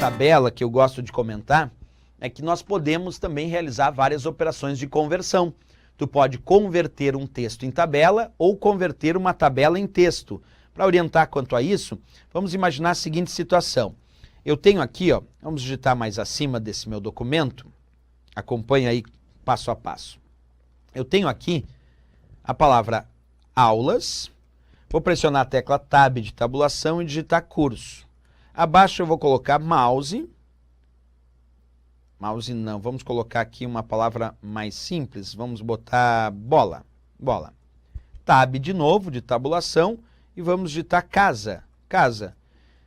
tabela que eu gosto de comentar é que nós podemos também realizar várias operações de conversão. Tu pode converter um texto em tabela ou converter uma tabela em texto. Para orientar quanto a isso, vamos imaginar a seguinte situação. Eu tenho aqui, ó, vamos digitar mais acima desse meu documento, acompanha aí passo a passo. Eu tenho aqui a palavra aulas, vou pressionar a tecla Tab de tabulação e digitar curso. Abaixo eu vou colocar mouse não, vamos colocar aqui uma palavra mais simples, vamos botar bola. Tab de novo, de tabulação, e vamos digitar casa.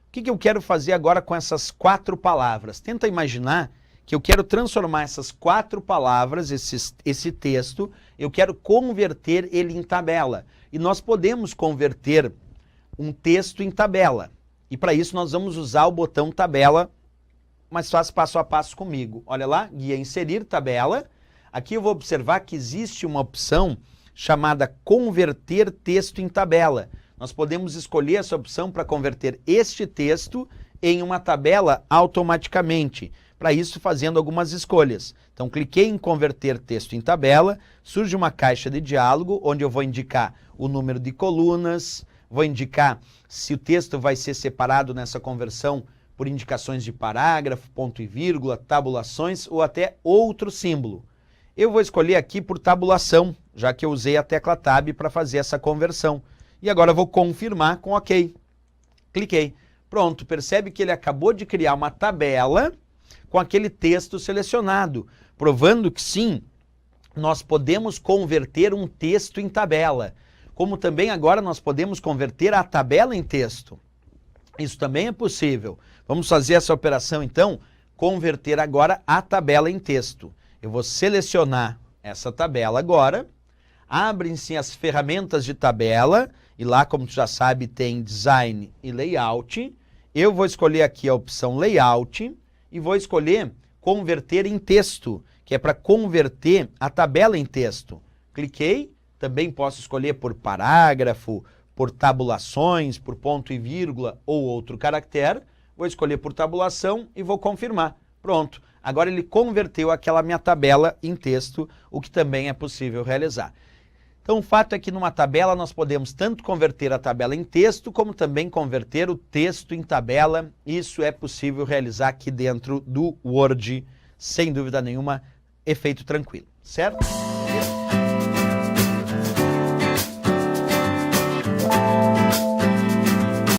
O que eu quero fazer agora com essas 4 palavras? Tenta imaginar que eu quero transformar essas 4 palavras, esse texto, eu quero converter ele em tabela. E nós podemos converter um texto em tabela. E para isso nós vamos usar o botão tabela, mas faz passo a passo comigo. Olha lá, guia inserir tabela. Aqui eu vou observar que existe uma opção chamada converter texto em tabela. Nós podemos escolher essa opção para converter este texto em uma tabela automaticamente. Para isso, fazendo algumas escolhas. Então, cliquei em converter texto em tabela, surge uma caixa de diálogo, onde eu vou indicar o número de colunas, vou indicar se o texto vai ser separado nessa conversão por indicações de parágrafo, ponto e vírgula, tabulações ou até outro símbolo. Eu vou escolher aqui por tabulação, já que eu usei a tecla Tab para fazer essa conversão. E agora eu vou confirmar com OK. Cliquei. Pronto, percebe que ele acabou de criar uma tabela com aquele texto selecionado, provando que sim, nós podemos converter um texto em tabela, como também agora nós podemos converter a tabela em texto. Isso também é possível. Vamos fazer essa operação então, converter agora a tabela em texto. Eu vou selecionar essa tabela agora, abrem-se as ferramentas de tabela, e lá, como tu já sabe, tem Design e Layout. Eu vou escolher aqui a opção Layout e vou escolher Converter em Texto, que é para converter a tabela em texto. Cliquei, também posso escolher por parágrafo, por tabulações, por ponto e vírgula ou outro caractere. Vou escolher por tabulação e vou confirmar. Pronto, agora ele converteu aquela minha tabela em texto, o que também é possível realizar. Então o fato é que numa tabela nós podemos tanto converter a tabela em texto, como também converter o texto em tabela. Isso é possível realizar aqui dentro do Word, sem dúvida nenhuma, efeito tranquilo, certo?